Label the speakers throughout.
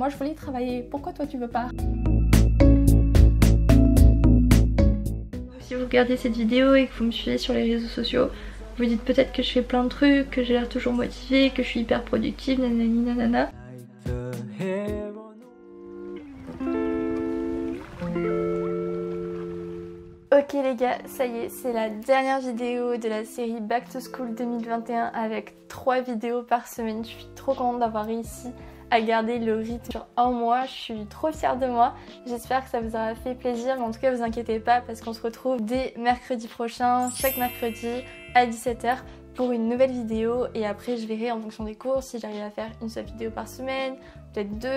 Speaker 1: moi je voulais travailler, pourquoi toi tu veux pas? Si vous regardez cette vidéo et que vous me suivez sur les réseaux sociaux, vous dites peut-être que je fais plein de trucs, que j'ai l'air toujours motivée, que je suis hyper productive, nanani nanana. Ok les gars, ça y est, c'est la dernière vidéo de la série Back to School 2021 avec 3 vidéos par semaine. Je suis trop contente d'avoir réussi à garder le rythme sur un mois. Je suis trop fière de moi. J'espère que ça vous aura fait plaisir, mais en tout cas vous inquiétez pas parce qu'on se retrouve dès mercredi prochain, chaque mercredi à 17 h pour une nouvelle vidéo, et après je verrai en fonction des cours si j'arrive à faire une seule vidéo par semaine, peut-être 2,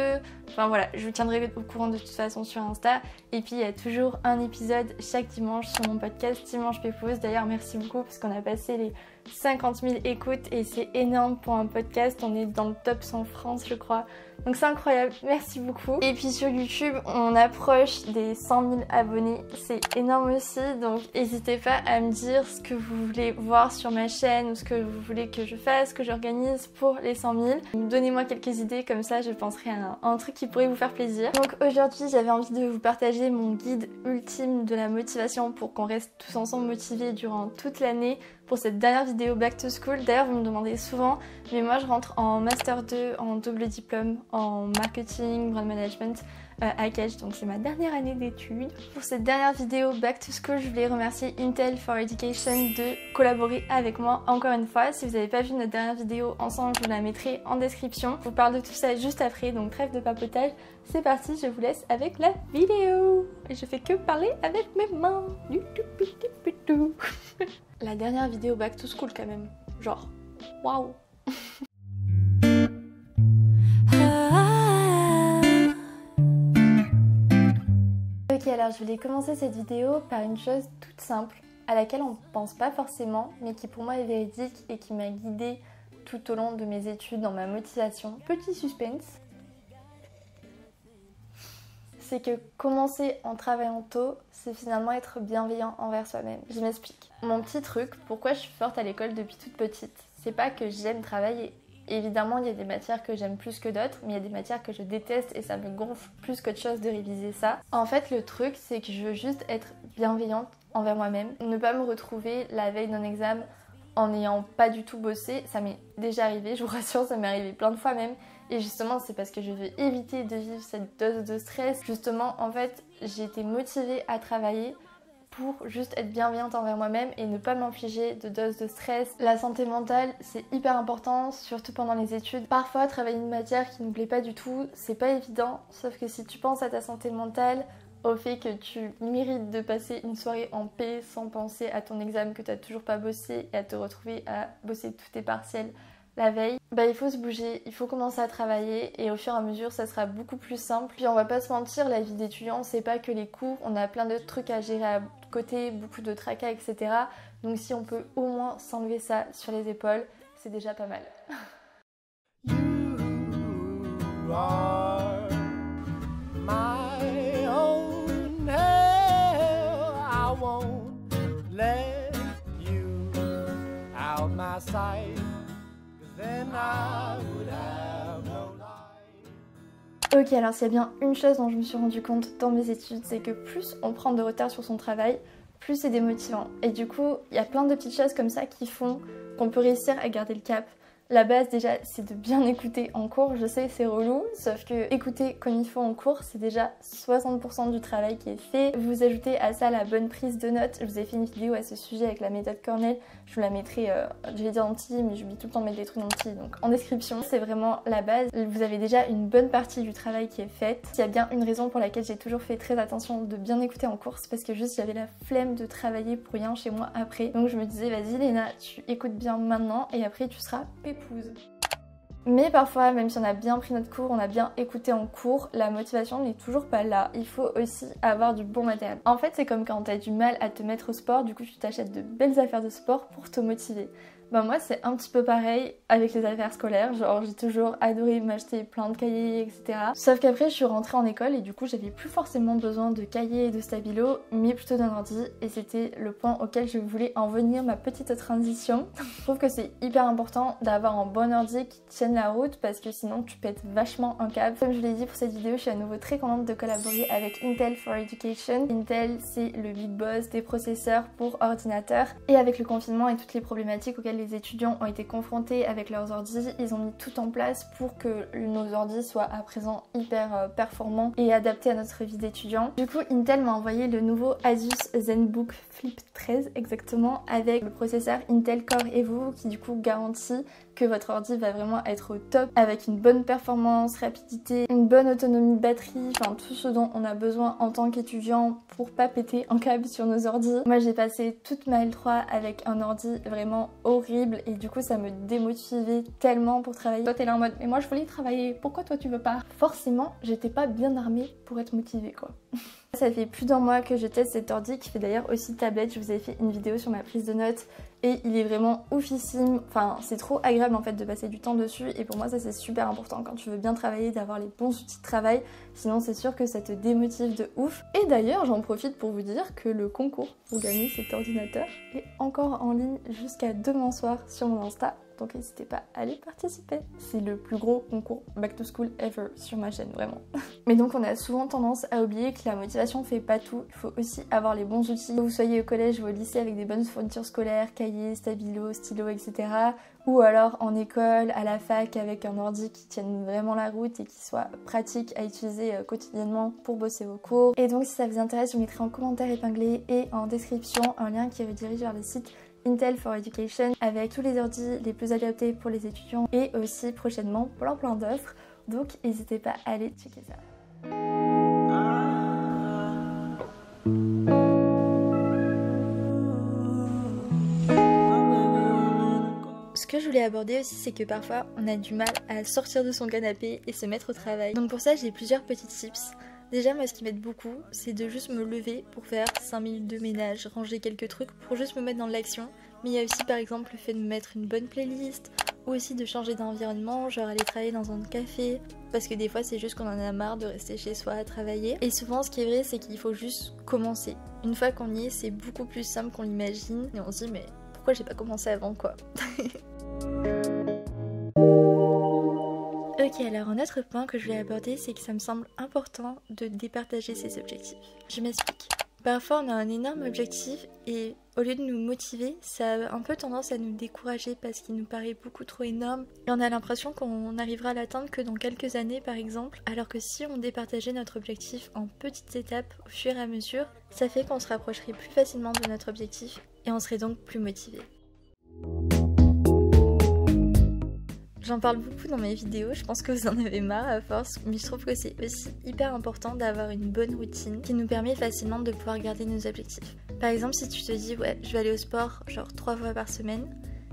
Speaker 1: enfin voilà, je vous tiendrai au courant de toute façon sur Insta. Et puis il y a toujours un épisode chaque dimanche sur mon podcast Dimanche Pépouze. D'ailleurs merci beaucoup parce qu'on a passé les 50 000 écoutes et c'est énorme pour un podcast, on est dans le top 100 France je crois, donc c'est incroyable, merci beaucoup. Et puis sur YouTube on approche des 100 000 abonnés, c'est énorme aussi, donc n'hésitez pas à me dire ce que vous voulez voir sur ma chaîne ou ce que vous voulez que je fasse, que j'organise pour les 100 000. Donnez-moi quelques idées, comme ça je penserai à un truc qui pourrait vous faire plaisir. Donc aujourd'hui j'avais envie de vous partager mon guide ultime de la motivation pour qu'on reste tous ensemble motivés durant toute l'année pour cette dernière vidéo Back to School. D'ailleurs vous me demandez souvent, mais moi je rentre en Master 2 en double diplôme en marketing, brand management à Cage, donc c'est ma dernière année d'études. Pour cette dernière vidéo Back to School, je voulais remercier Intel for Education de collaborer avec moi encore une fois. Si vous n'avez pas vu notre dernière vidéo ensemble, je vous la mettrai en description. Je vous parle de tout ça juste après, donc trêve de papotage, c'est parti, je vous laisse avec la vidéo. Et je fais que parler avec mes mains. La dernière vidéo Back to School quand même, genre, waouh. Ok, alors je voulais commencer cette vidéo par une chose toute simple à laquelle on pense pas forcément mais qui pour moi est véridique et qui m'a guidée tout au long de mes études dans ma motivation. Petit suspense, c'est que commencer en travaillant tôt, c'est finalement être bienveillant envers soi-même. Je m'explique. Mon petit truc, pourquoi je suis forte à l'école depuis toute petite, c'est pas que j'aime travailler. Évidemment, il y a des matières que j'aime plus que d'autres, mais il y a des matières que je déteste et ça me gonfle plus qu'autre chose de réviser ça. En fait, le truc, c'est que je veux juste être bienveillante envers moi-même, ne pas me retrouver la veille d'un examen en n'ayant pas du tout bossé. Ça m'est déjà arrivé, je vous rassure, ça m'est arrivé plein de fois même. Et justement, c'est parce que je veux éviter de vivre cette dose de stress. Justement, en fait, j'ai été motivée à travailler pour juste être bienveillante envers moi-même et ne pas m'infliger de doses de stress. La santé mentale, c'est hyper important, surtout pendant les études. Parfois, travailler une matière qui ne nous plaît pas du tout, c'est pas évident, sauf que si tu penses à ta santé mentale, au fait que tu mérites de passer une soirée en paix sans penser à ton examen que tu n'as toujours pas bossé et à te retrouver à bosser tous tes partiels la veille, bah il faut se bouger, il faut commencer à travailler et au fur et à mesure ça sera beaucoup plus simple. Puis on va pas se mentir, la vie d'étudiant c'est pas que les cours, on a plein d'autres trucs à gérer à côté, beaucoup de tracas etc. Donc si on peut au moins s'enlever ça sur les épaules, c'est déjà pas mal. You are my own hell, I won't let you out my sight. Ok, alors s'il y a bien une chose dont je me suis rendu compte dans mes études, c'est que plus on prend de retard sur son travail, plus c'est démotivant. Et du coup, il y a plein de petites choses comme ça qui font qu'on peut réussir à garder le cap. La base déjà, c'est de bien écouter en cours. Je sais, c'est relou, sauf que écouter comme il faut en cours, c'est déjà 60% du travail qui est fait. Vous ajoutez à ça la bonne prise de notes. Je vous ai fait une vidéo à ce sujet avec la méthode Cornell. Je vous la mettrai, je vais dire en petit, mais j'oublie tout le temps de mettre des trucs en petit, donc en description. C'est vraiment la base. Vous avez déjà une bonne partie du travail qui est faite. Il y a bien une raison pour laquelle j'ai toujours fait très attention de bien écouter en cours, c'est parce que juste j'avais la flemme de travailler pour rien chez moi après. Donc je me disais, vas-y Léna, tu écoutes bien maintenant et après tu seras pépouze. Mais parfois, même si on a bien pris notre cours, on a bien écouté en cours, la motivation n'est toujours pas là. Il faut aussi avoir du bon matériel. En fait, c'est comme quand t'as du mal à te mettre au sport, du coup tu t'achètes de belles affaires de sport pour te motiver. Bah moi c'est un petit peu pareil avec les affaires scolaires, genre j'ai toujours adoré m'acheter plein de cahiers, etc. Sauf qu'après je suis rentrée en école et du coup j'avais plus forcément besoin de cahiers et de stabilo, mais plutôt d'un ordi, et c'était le point auquel je voulais en venir, ma petite transition. Je trouve que c'est hyper important d'avoir un bon ordi qui tienne la route parce que sinon tu pètes vachement un câble. Comme je l'ai dit pour cette vidéo, je suis à nouveau très contente de collaborer avec Intel for Education. Intel c'est le big boss des processeurs pour ordinateurs, et avec le confinement et toutes les problématiques auxquelles les étudiants ont été confrontés avec leurs ordis, ils ont mis tout en place pour que nos ordis soient à présent hyper performants et adaptés à notre vie d'étudiant. Du coup Intel m'a envoyé le nouveau Asus ZenBook Flip 13 exactement, avec le processeur Intel Core Evo qui du coup garantit que votre ordi va vraiment être au top, avec une bonne performance, rapidité, une bonne autonomie de batterie, enfin tout ce dont on a besoin en tant qu'étudiant pour pas péter un câble sur nos ordis. Moi j'ai passé toute ma L3 avec un ordi vraiment horrible et du coup ça me démotivait tellement pour travailler. Toi t'es là en mode mais moi je voulais travailler, pourquoi toi tu veux pas? Forcément j'étais pas bien armée pour être motivée quoi. Ça fait plus d'1 mois que je teste cet ordi qui fait d'ailleurs aussi tablette. Je vous ai fait une vidéo sur ma prise de notes et il est vraiment oufissime. Enfin c'est trop agréable en fait de passer du temps dessus, et pour moi ça c'est super important quand tu veux bien travailler d'avoir les bons outils de travail, sinon c'est sûr que ça te démotive de ouf. Et d'ailleurs j'en profite pour vous dire que le concours pour gagner cet ordinateur est encore en ligne jusqu'à demain soir sur mon Insta. Donc n'hésitez pas à aller participer. C'est le plus gros concours back to school ever sur ma chaîne, vraiment. Mais donc on a souvent tendance à oublier que la motivation fait pas tout. Il faut aussi avoir les bons outils. Que vous soyez au collège ou au lycée avec des bonnes fournitures scolaires, cahiers, stabilo, stylo, etc. Ou alors en école, à la fac, avec un ordi qui tienne vraiment la route et qui soit pratique à utiliser quotidiennement pour bosser vos cours. Et donc si ça vous intéresse, je vous mettrai en commentaire épinglé et en description un lien qui redirige vers le site Intel for Education avec tous les ordis les plus adaptés pour les étudiants et aussi prochainement plein d'offres. Donc n'hésitez pas à aller checker ça. Ce que je voulais aborder aussi, c'est que parfois on a du mal à sortir de son canapé et se mettre au travail. Donc pour ça j'ai plusieurs petits tips. Déjà moi ce qui m'aide beaucoup c'est de juste me lever pour faire 5 minutes de ménage, ranger quelques trucs pour juste me mettre dans l'action. Mais il y a aussi par exemple le fait de me mettre une bonne playlist, ou aussi de changer d'environnement, genre aller travailler dans un café, parce que des fois c'est juste qu'on en a marre de rester chez soi à travailler. Et souvent ce qui est vrai c'est qu'il faut juste commencer. Une fois qu'on y est c'est beaucoup plus simple qu'on l'imagine et on se dit mais pourquoi j'ai pas commencé avant quoi. Ok, alors un autre point que je voulais aborder, c'est que ça me semble important de départager ses objectifs. Je m'explique. Parfois on a un énorme objectif et au lieu de nous motiver, ça a un peu tendance à nous décourager parce qu'il nous paraît beaucoup trop énorme et on a l'impression qu'on n'arrivera à l'atteindre que dans quelques années par exemple, alors que si on départageait notre objectif en petites étapes au fur et à mesure, ça fait qu'on se rapprocherait plus facilement de notre objectif et on serait donc plus motivé. J'en parle beaucoup dans mes vidéos, je pense que vous en avez marre à force, mais je trouve que c'est aussi hyper important d'avoir une bonne routine qui nous permet facilement de pouvoir garder nos objectifs. Par exemple, si tu te dis ouais, je vais aller au sport genre 3 fois par semaine,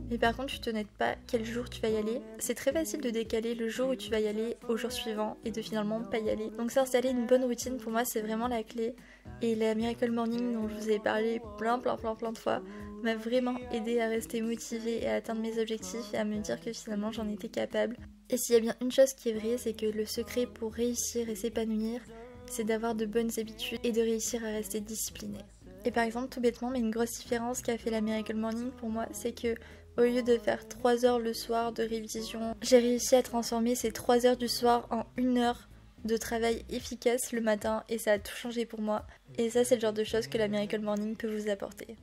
Speaker 1: mais par contre tu te notes pas quel jour tu vas y aller, c'est très facile de décaler le jour où tu vas y aller au jour suivant et de finalement pas y aller. Donc s'installer une bonne routine pour moi c'est vraiment la clé, et la Miracle Morning dont je vous ai parlé plein de fois m'a vraiment aidé à rester motivée et à atteindre mes objectifs et à me dire que finalement j'en étais capable. Et s'il y a bien une chose qui est vraie, c'est que le secret pour réussir et s'épanouir, c'est d'avoir de bonnes habitudes et de réussir à rester discipliné. Et par exemple tout bêtement, mais une grosse différence qu'a fait la Miracle Morning pour moi, c'est que au lieu de faire 3 heures le soir de révision, j'ai réussi à transformer ces 3 heures du soir en 1 heure de travail efficace le matin, et ça a tout changé pour moi. Et ça c'est le genre de choses que la Miracle Morning peut vous apporter.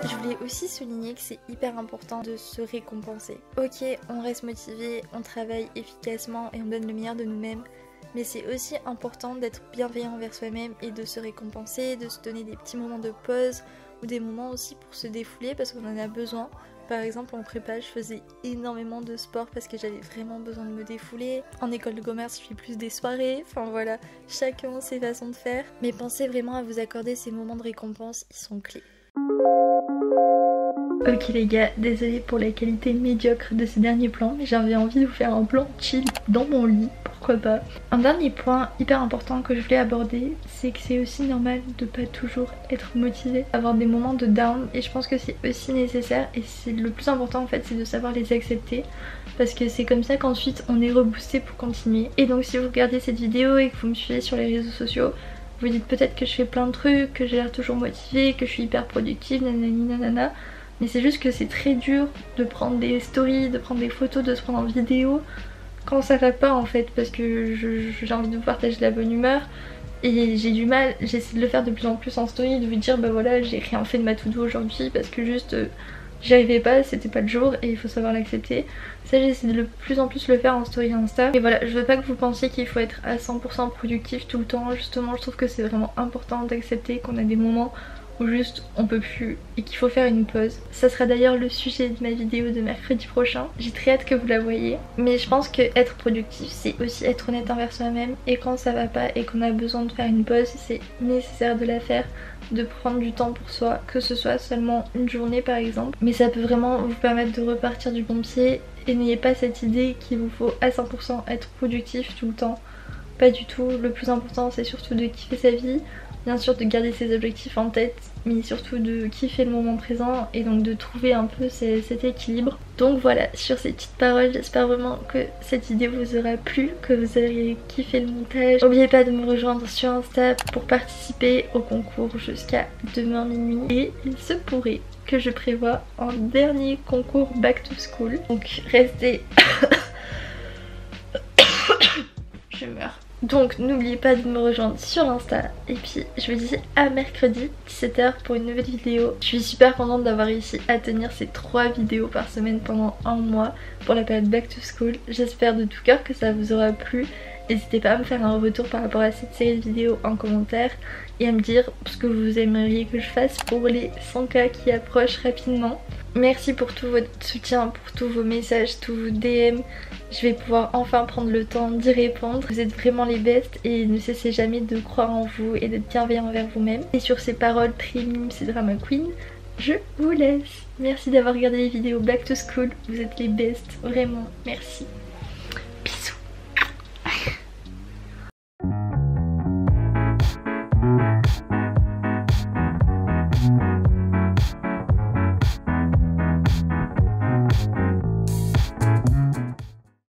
Speaker 1: Je voulais aussi souligner que c'est hyper important de se récompenser. Ok, on reste motivé, on travaille efficacement et on donne le meilleur de nous-mêmes, mais c'est aussi important d'être bienveillant envers soi-même et de se récompenser, de se donner des petits moments de pause ou des moments aussi pour se défouler parce qu'on en a besoin. Par exemple en prépa je faisais énormément de sport parce que j'avais vraiment besoin de me défouler. En école de commerce je fais plus des soirées, enfin voilà, chacun ses façons de faire. Mais pensez vraiment à vous accorder ces moments de récompense, ils sont clés. Ok les gars, désolée pour la qualité médiocre de ces derniers plans, mais j'avais envie de vous faire un plan chill dans mon lit pour pourquoi pas. Un dernier point hyper important que je voulais aborder, c'est que c'est aussi normal de pas toujours être motivé, avoir des moments de down, et je pense que c'est aussi nécessaire, et c'est le plus important en fait, c'est de savoir les accepter, parce que c'est comme ça qu'ensuite on est reboosté pour continuer. Et donc si vous regardez cette vidéo et que vous me suivez sur les réseaux sociaux, vous dites peut-être que je fais plein de trucs, que j'ai l'air toujours motivée, que je suis hyper productive, nanani nanana. Mais c'est juste que c'est très dur de prendre des stories, de prendre des photos, de se prendre en vidéo quand ça va pas en fait, parce que j'ai envie de vous partager de la bonne humeur et j'ai du mal, j'essaie de le faire de plus en plus en story, de vous dire bah voilà j'ai rien fait de ma to-do aujourd'hui parce que juste j'y arrivais pas, c'était pas le jour et il faut savoir l'accepter. Ça j'essaie de plus en plus le faire en story Insta. Et voilà, je veux pas que vous pensiez qu'il faut être à 100% productif tout le temps, justement je trouve que c'est vraiment important d'accepter qu'on a des moments où juste on peut plus et qu'il faut faire une pause. Ça sera d'ailleurs le sujet de ma vidéo de mercredi prochain. J'ai très hâte que vous la voyez. Mais je pense que être productif c'est aussi être honnête envers soi-même, et quand ça va pas et qu'on a besoin de faire une pause, c'est nécessaire de la faire, de prendre du temps pour soi, que ce soit seulement une journée par exemple. Mais ça peut vraiment vous permettre de repartir du bon pied, et n'ayez pas cette idée qu'il vous faut à 100% être productif tout le temps. Pas du tout, le plus important c'est surtout de kiffer sa vie, bien sûr de garder ses objectifs en tête, mais surtout de kiffer le moment présent et donc de trouver un peu cet équilibre. Donc voilà, sur ces petites paroles, j'espère vraiment que cette vidéo vous aura plu, que vous aurez kiffé le montage. N'oubliez pas de me rejoindre sur Insta pour participer au concours jusqu'à demain minuit, et il se pourrait que je prévoie un dernier concours back to school. Donc restez... je meurs. Donc n'oubliez pas de me rejoindre sur Insta, et puis je vous dis à mercredi 17h pour une nouvelle vidéo. Je suis super contente d'avoir réussi à tenir ces 3 vidéos par semaine pendant un mois pour la période back to school. J'espère de tout cœur que ça vous aura plu. N'hésitez pas à me faire un retour par rapport à cette série de vidéos en commentaire et à me dire ce que vous aimeriez que je fasse pour les 100K qui approchent rapidement. Merci pour tout votre soutien, pour tous vos messages, tous vos DM. Je vais pouvoir enfin prendre le temps d'y répondre. Vous êtes vraiment les bestes et ne cessez jamais de croire en vous et d'être bienveillant envers vous-même. Et sur ces paroles très mimes, c'est Drama Queen, je vous laisse. Merci d'avoir regardé les vidéos Back to School, vous êtes les bestes, vraiment, merci.